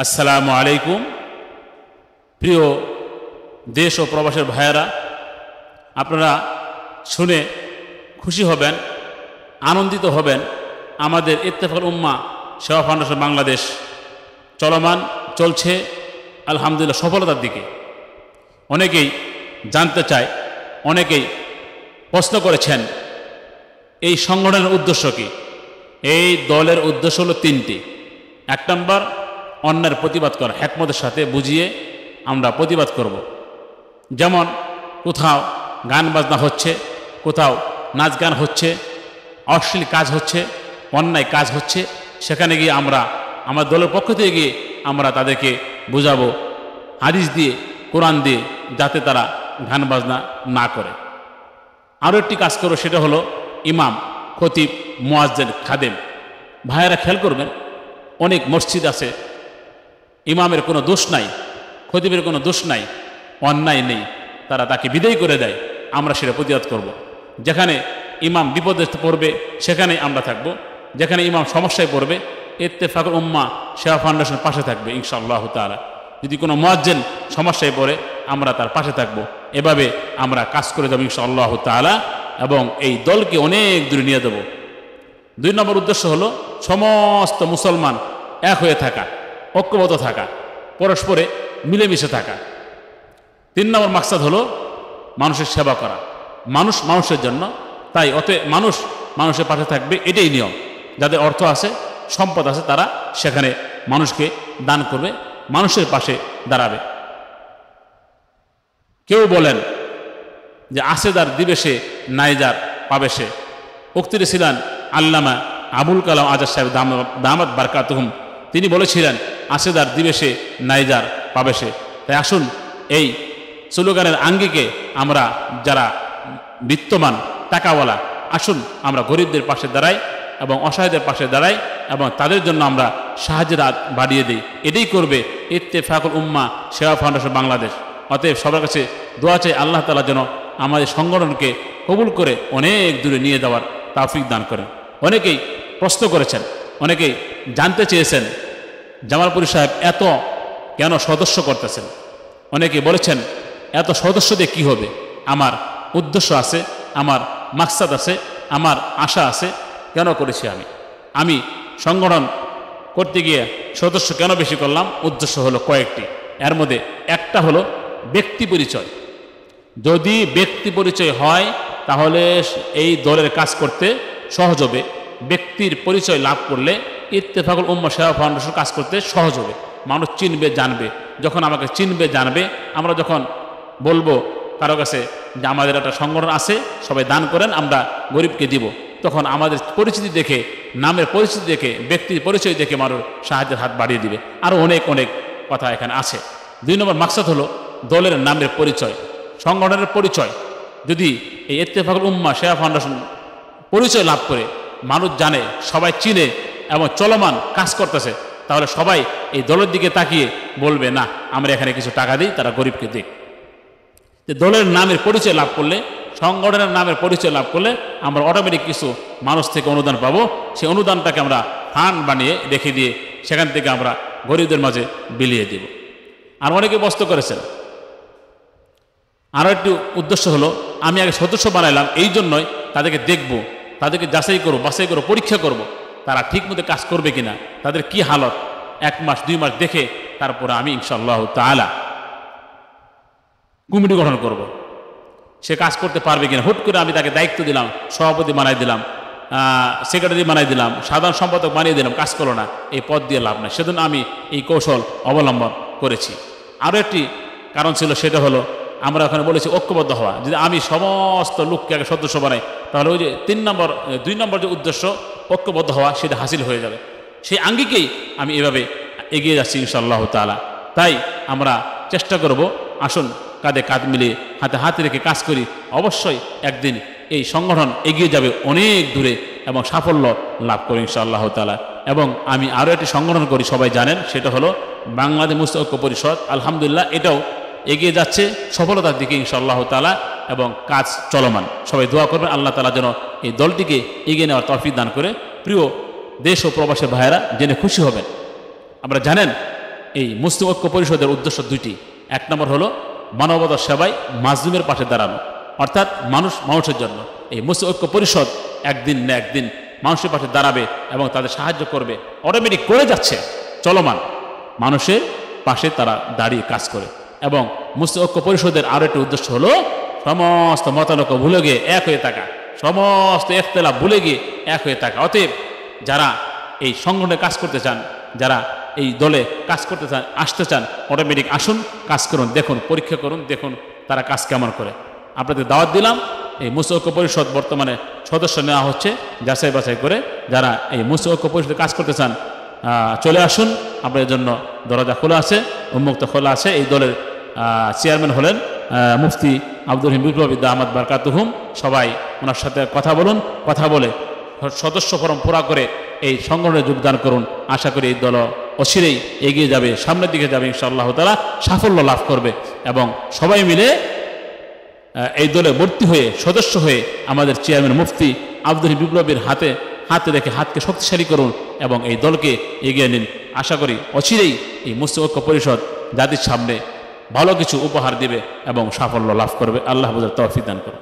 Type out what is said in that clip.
আসসালামু আলাইকুম। প্রিয় দেশ ও প্রবাসের ভাইয়েরা, আপনারা শুনে খুশি হবেন, আনন্দিত হবেন। আমাদের ইত্তেফাকুল উম্মাহ সেবা ফাউন্ডেশন বাংলাদেশ চলছে আলহামদুলিল্লাহ সফলতার দিকে। অনেকেই জানতে চায়, অনেকেই প্রশ্ন করেছেন এই সংগঠনের উদ্দেশ্য কি। এই দলের উদ্দেশ্য হলো তিনটি। এক নম্বর, অন্যের প্রতিবাদ করা, হিকমতের সাথে বুঝিয়ে আমরা প্রতিবাদ করব। যেমন কোথাও গান বাজনা হচ্ছে, কোথাও নাচ গান হচ্ছে, অশ্লীল কাজ হচ্ছে, অন্যায় কাজ হচ্ছে, সেখানে গিয়ে আমরা আমার দলের পক্ষ থেকে গিয়ে আমরা তাদেরকে বোঝাবো হাদিস দিয়ে, কোরআন দিয়ে, যাতে তারা গান বাজনা না করে। আরও একটি কাজ করো, সেটা হলো ইমাম, খতিব, মুয়াজ্জিন, খাদেম। ভাইয়েরা খেয়াল করবেন, অনেক মসজিদ আছে ইমামের কোনো দোষ নাই, খতিবের কোনো দোষ নাই, অন্যায় নেই, তারা তাকে বিদায় করে দেয়। আমরা সেটা প্রতিবাদ করব। যেখানে ইমাম বিপদে পড়বে সেখানে আমরা থাকব, যেখানে ইমাম সমস্যায় পড়বে ইত্তেফাকুল উম্মাহ সেবা ফাউন্ডেশন পাশে থাকবে ইনশাআল্লাহ তাআলা। যদি কোনো মুয়াজ্জিন সমস্যায় পড়ে আমরা তার পাশে থাকব। এভাবে আমরা কাজ করে যাব ইনশাআল্লাহ তাআলা, এবং এই দলকে অনেক দূরে নিয়ে দেব। 2 নম্বর উদ্দেশ্য হলো সমস্ত মুসলমান এক হয়ে থাকা, ঐক্যবদ্ধ থাকা, পরস্পরে মিলেমিশে থাকা। 3 নম্বর মাকসাদ হলো মানুষের সেবা করা, মানুষ মানুষের জন্য। তাই অতএব মানুষ মানুষের পাশে থাকবে, এটাই নিয়ম। যাদের অর্থ আছে, সম্পদ আছে, তারা সেখানে মানুষকে দান করবে, মানুষের পাশে দাঁড়াবে। কেউ বলেন যে আসেদার দিবে সে, নাইজার পাবে সে। উক্তিতে ছিলেন আল্লামা আবুল কালাম আজাদ সাহেব দামাত বারকাতুহুম। তিনি বলেছিলেন আসেদার দিবে সে, নাইজার পাবে সে। তাই আসুন এই স্লোগানের আঙ্গিকে আমরা যারা বিত্তমান, টাকাওয়ালা, আসুন আমরা গরিবদের পাশে দাঁড়াই এবং অসহায়দের পাশে দাঁড়াই এবং তাদের জন্য আমরা সাহায্যের হাত বাড়িয়ে দিই। এটাই করবে ইত্তেফাকুল উম্মাহ সেবা ফাউন্ডেশন বাংলাদেশ। অতএব সবার কাছে দোয়া চাই, আল্লাহ তাআলা যেন আমাদের সংগঠনকে কবুল করে অনেক দূরে নিয়ে যাওয়ার তৌফিক দান করেন। অনেকেই প্রশ্ন করেছেন, অনেকেই জানতে চেয়েছেন জামালপুরী সাহেব এত কেন সদস্য করতেছেন। অনেকে বলেছেন এত সদস্য দিয়ে কী হবে। আমার উদ্দেশ্য আছে, আমার মাকসাদ আছে, আমার আশা আছে। কেন করেছি আমি সংগঠন করতে গিয়ে সদস্য কেন বেশি করলাম, উদ্দেশ্য হলো কয়েকটি। এর মধ্যে একটা হলো ব্যক্তি পরিচয়। যদি ব্যক্তি পরিচয় হয় তাহলে এই দলের কাজ করতে সহজ হবে। ব্যক্তির পরিচয় লাভ করলে ইত্তেফাকুল উম্মাহ সেবা ফাউন্ডেশন কাজ করতে সহজ হবে। মানুষ চিনবে, জানবে। যখন আমাকে চিনবে, জানবে, আমরা যখন বলবো কারো কাছে যে আমাদের একটা সংগঠন আছে, সবাই দান করেন, আমরা গরিবকে দিব, তখন আমাদের পরিচিতি দেখে, নামের পরিচিতি দেখে, ব্যক্তির পরিচয় দেখে মানুষ সাহায্যের হাত বাড়িয়ে দিবে। আরও অনেক অনেক কথা এখানে আছে। 2 নম্বর মাকসাদ হলো দলের নামের পরিচয়, সংগঠনের পরিচয়। যদি এই ইত্তেফাকুল উম্মাহ সেবা ফাউন্ডেশন পরিচয় লাভ করে, মানুষ জানে, সবাই চিনে এবং চলমান কাজ করতেছে, তাহলে সবাই এই দলের দিকে তাকিয়ে বলবে না আমরা এখানে কিছু টাকা দিই, তারা গরিবকে দিই। দলের নামের পরিচয় লাভ করলে, সংগঠনের নামের পরিচয় লাভ করলে আমরা অটোমেটিক কিছু মানুষ থেকে অনুদান পাবো। সেই অনুদানটাকে আমরা ফান্ড বানিয়ে রেখে দিয়ে সেখান থেকে আমরা গরিবদের মাঝে বিলিয়ে দেব। আর অনেকে প্রশ্ন করেছেন, আরও একটি উদ্দেশ্য হলো আমি আগে সদস্য বানাইলাম এই জন্যই তাদেরকে দেখব, তাদেরকে যাচাই করব, বাছাই করব, পরীক্ষা করব, তারা ঠিকমতো কাজ করবে কিনা, তাদের কি হালত, 1 মাস 2 মাস দেখে তারপরে আমি ইনশাআল্লাহ তাআলা কমিটি গঠন করব। সে কাজ করতে পারবে কিনা। হুট করে আমি তাকে দায়িত্ব দিলাম, সভাপতি বানাই দিলাম, সেক্রেটারি বানাই দিলাম, সাধারণ সম্পাদক বানিয়ে দিলাম, কাজ করলো না, এই পদ দিয়ে লাভ নাই। সেজন্য আমি এই কৌশল অবলম্বন করেছি। আরও একটি কারণ ছিল, সেটা হলো আমরা ওখানে বলেছি ঐক্যবদ্ধ হওয়া। যদি আমি সমস্ত লোককে আগে সদস্য বানাই তাহলে ওই যে 2 নম্বর যে উদ্দেশ্য ঐক্যবদ্ধ হওয়া, সেটা হাসিল হয়ে যাবে। সেই আঙ্গিকেই আমি এভাবে এগিয়ে যাচ্ছি ইনশাআল্লাহ তাআলা। তাই আমরা চেষ্টা করব, আসুন কাঁধে কাঁধ মিলিয়ে, হাতে হাত রেখে কাজ করি। অবশ্যই একদিন এই সংগঠন এগিয়ে যাবে অনেক দূরে এবং সাফল্য লাভ করি ইনশাআল্লাহ তাআলা। এবং আমি আরও একটি সংগঠন করি, সবাই জানেন, সেটা হলো বাংলাদেশ মুসলিম ঐক্য পরিষদ। আলহামদুলিল্লাহ এটাও এগিয়ে যাচ্ছে সফলতার দিকে ইনশাআল্লাহ তাআলা, এবং কাজ চলমান। সবাই দোয়া করবেন আল্লাহ তাআলা যেন এই দলটিকে এগিয়ে নেওয়ার তৌফিক দান করে। প্রিয় দেশ ও প্রবাসী ভাইয়েরা, জেনে খুশি হবেন, আমরা জানেন এই মুসলিম ঐক্য পরিষদের উদ্দেশ্য দুইটি। এক নম্বর হলো মানবতার সেবায় মাজলুমের পাশে দাঁড়ানো, অর্থাৎ মানুষের জন্য। এই মুসলিম ঐক্য পরিষদ একদিন না একদিন মানুষের পাশে দাঁড়াবে এবং তাদের সাহায্য করবে, অটোমেটিক করে যাচ্ছে, চলমান, মানুষের পাশে তারা দাঁড়িয়ে কাজ করে। এবং মুসলিম ঐক্য পরিষদের আরও একটি উদ্দেশ্য হলো সমস্ত মতানৈক্য ভুলে গিয়ে এক হয়ে থাকা, সমস্ত ইখতিলাফ ভুলে গিয়ে এক হয়ে থাকা। অতএব যারা এই সংগঠনে কাজ করতে চান, যারা এই দলে কাজ করতে চান, আসতে চান, অটোমেটিক আসুন, কাজ করুন, দেখুন, পরীক্ষা করুন, দেখুন তারা কাজ কেমন করে। আপনাদের দাওয়াত দিলাম। এই মুসলিম ঐক্য পরিষদ বর্তমানে সদস্য নেওয়া হচ্ছে যাচাই বাছাই করে। যারা এই মুসলিম ঐক্য পরিষদে কাজ করতে চান চলে আসুন, আপনাদের জন্য দরজা খোলা আছে, উন্মুক্ত খোলা আছে। এই দলের চেয়ারম্যান হলেন মুফতি আব্দুর রহিম বিপ্লবী দামাত বারকাতুহুম। সবাই ওনার সাথে কথা বলুন, কথা বলে সদস্য ফরম পুরা করে এই সংগঠনে যোগদান করুন। আশা করি এই দল অচিরেই এগিয়ে যাবে, সামনের দিকে যাবে, ইনশাআল্লাহ তাআলা সাফল্য লাভ করবে। এবং সবাই মিলে এই দলে ভর্তি হয়ে সদস্য হয়ে আমাদের চেয়ারম্যান মুফতি আব্দুর রহিম বিপ্লবীর হাতে রেখে হাতকে শক্তিশালী করুন এবং এই দলকে এগিয়ে নিন। আশা করি অচিরেই এই মুসলিম ঐক্য পরিষদ জাতির সামনে ভালো কিছু উপহার দিবে এবং সাফল্য লাভ করবে। আল্লাহ বুঝার তৌফিক দান করুন।